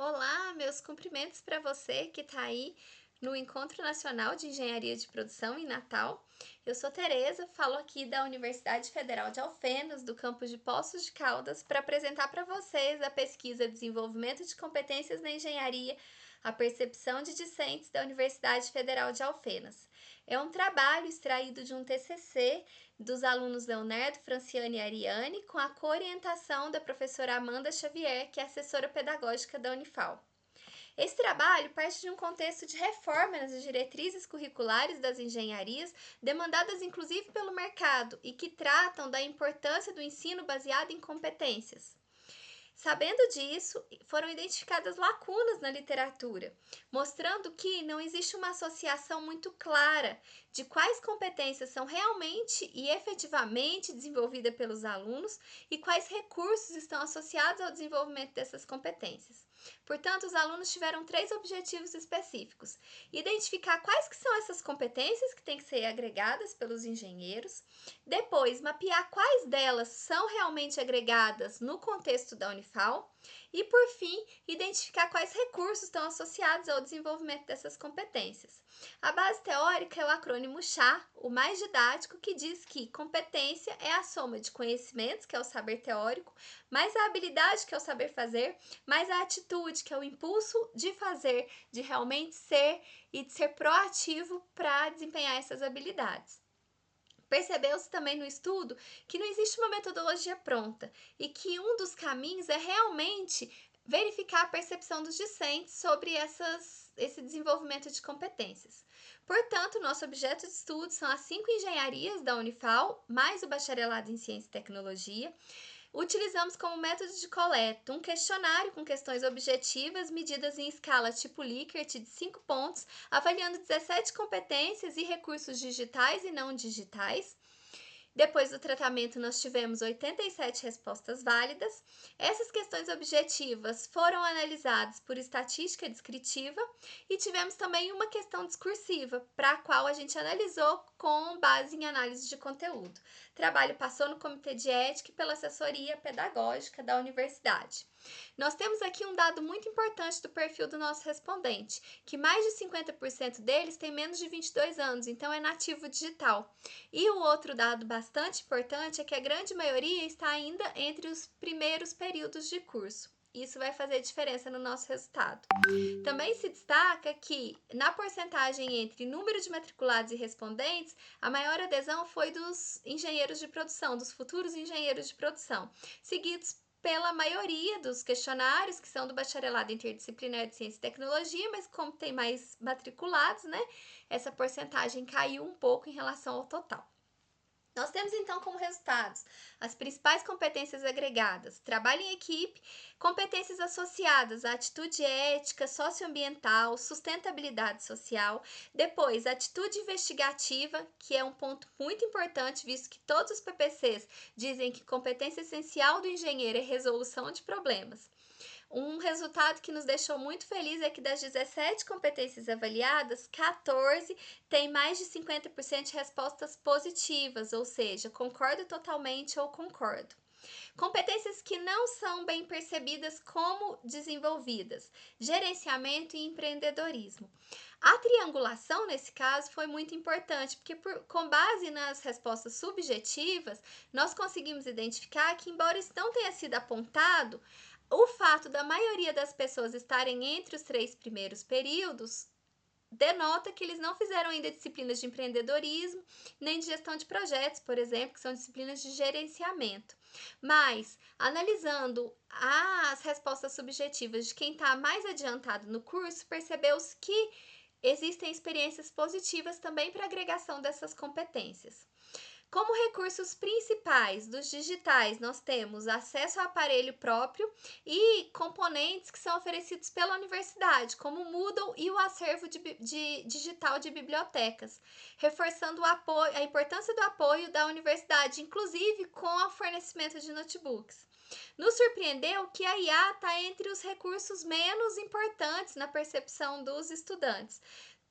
Olá, meus cumprimentos para você que está aí no Encontro Nacional de Engenharia de Produção em Natal. Eu sou Tereza, falo aqui da Universidade Federal de Alfenas, do campus de Poços de Caldas, para apresentar para vocês a pesquisa Desenvolvimento de Competências na Engenharia, a percepção de discentes da Universidade Federal de Alfenas. É um trabalho extraído de um TCC dos alunos Leonardo, Franciane e Ariane, com a coorientação da professora Amanda Xavier, que é assessora pedagógica da Unifal. Esse trabalho parte de um contexto de reforma nas diretrizes curriculares das engenharias, demandadas inclusive pelo mercado, e que tratam da importância do ensino baseado em competências. Sabendo disso, foram identificadas lacunas na literatura, mostrando que não existe uma associação muito clara de quais competências são realmente e efetivamente desenvolvidas pelos alunos e quais recursos estão associados ao desenvolvimento dessas competências. Portanto, os alunos tiveram 3 objetivos específicos: identificar quais que são essas competências que têm que ser agregadas pelos engenheiros, depois mapear quais delas são realmente agregadas no contexto da Unifal e, por fim, identificar quais recursos estão associados ao desenvolvimento dessas competências. A base teórica é o acrônimo CHA, o mais didático, que diz que competência é a soma de conhecimentos, que é o saber teórico, mais a habilidade, que é o saber fazer, mais a atitude, que é o impulso de fazer, de realmente ser e de ser proativo para desempenhar essas habilidades. Percebeu-se também no estudo que não existe uma metodologia pronta e que um dos caminhos é realmente verificar a percepção dos discentes sobre esse desenvolvimento de competências. Portanto, nosso objeto de estudo são as 5 engenharias da Unifal, mais o bacharelado em Ciência e Tecnologia. Utilizamos como método de coleta um questionário com questões objetivas medidas em escala tipo Likert de 5 pontos, avaliando 17 competências e recursos digitais e não digitais. Depois do tratamento, nós tivemos 87 respostas válidas. Essas questões objetivas foram analisadas por estatística descritiva e tivemos também uma questão discursiva, para a qual a gente analisou com base em análise de conteúdo. O trabalho passou no Comitê de Ética e pela assessoria pedagógica da universidade. Nós temos aqui um dado muito importante do perfil do nosso respondente, que mais de 50% deles tem menos de 22 anos, então é nativo digital. E o outro dado bastante importante é que a grande maioria está ainda entre os primeiros períodos de curso. Isso vai fazer diferença no nosso resultado. Também se destaca que, na porcentagem entre número de matriculados e respondentes, a maior adesão foi dos engenheiros de produção, dos futuros engenheiros de produção, seguidos pela maioria dos questionários, que são do bacharelado interdisciplinar de Ciência e Tecnologia, mas como tem mais matriculados, né, essa porcentagem caiu um pouco em relação ao total. Nós temos então como resultados as principais competências agregadas: trabalho em equipe, competências associadas à atitude ética, socioambiental, sustentabilidade social, depois atitude investigativa, que é um ponto muito importante, visto que todos os PPCs dizem que competência essencial do engenheiro é resolução de problemas. Um resultado que nos deixou muito felizes é que das 17 competências avaliadas, 14 têm mais de 50% de respostas positivas, ou seja, concordo totalmente ou concordo. Competências que não são bem percebidas como desenvolvidas: gerenciamento e empreendedorismo. A triangulação, nesse caso, foi muito importante, porque com base nas respostas subjetivas, nós conseguimos identificar que, embora isso não tenha sido apontado, o fato da maioria das pessoas estarem entre os 3 primeiros períodos denota que eles não fizeram ainda disciplinas de empreendedorismo, nem de gestão de projetos, por exemplo, que são disciplinas de gerenciamento. Mas, analisando as respostas subjetivas de quem está mais adiantado no curso, percebeu-se que existem experiências positivas também para a agregação dessas competências. Como recursos principais dos digitais, nós temos acesso ao aparelho próprio e componentes que são oferecidos pela universidade, como o Moodle e o acervo digital de bibliotecas, reforçando a importância do apoio da universidade, inclusive com o fornecimento de notebooks. Nos surpreendeu que a IA está entre os recursos menos importantes na percepção dos estudantes,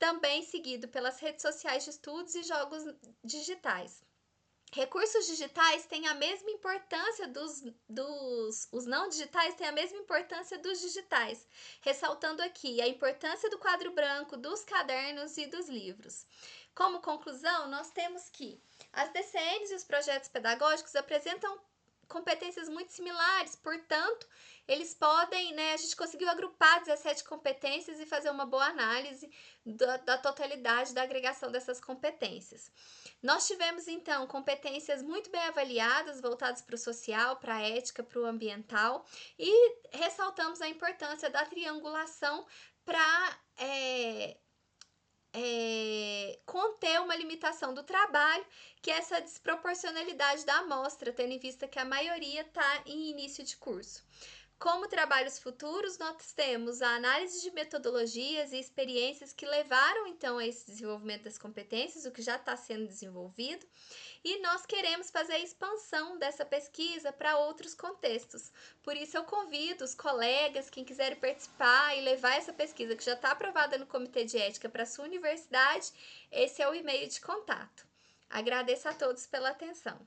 também seguido pelas redes sociais de estudos e jogos digitais. Recursos digitais têm a mesma importância os não digitais têm a mesma importância dos digitais, ressaltando aqui a importância do quadro branco, dos cadernos e dos livros. Como conclusão, nós temos que as DCNs e os projetos pedagógicos apresentam competências muito similares, portanto, eles podem, né, a gente conseguiu agrupar 17 competências e fazer uma boa análise da totalidade da agregação dessas competências. Nós tivemos, então, competências muito bem avaliadas, voltadas para o social, para a ética, para o ambiental, e ressaltamos a importância da triangulação para conter uma limitação do trabalho, que é essa desproporcionalidade da amostra, tendo em vista que a maioria está em início de curso. Como trabalhos futuros, nós temos a análise de metodologias e experiências que levaram então a esse desenvolvimento das competências, o que já está sendo desenvolvido, e nós queremos fazer a expansão dessa pesquisa para outros contextos. Por isso eu convido os colegas, quem quiser participar e levar essa pesquisa que já está aprovada no Comitê de Ética para a sua universidade, esse é o e-mail de contato. Agradeço a todos pela atenção.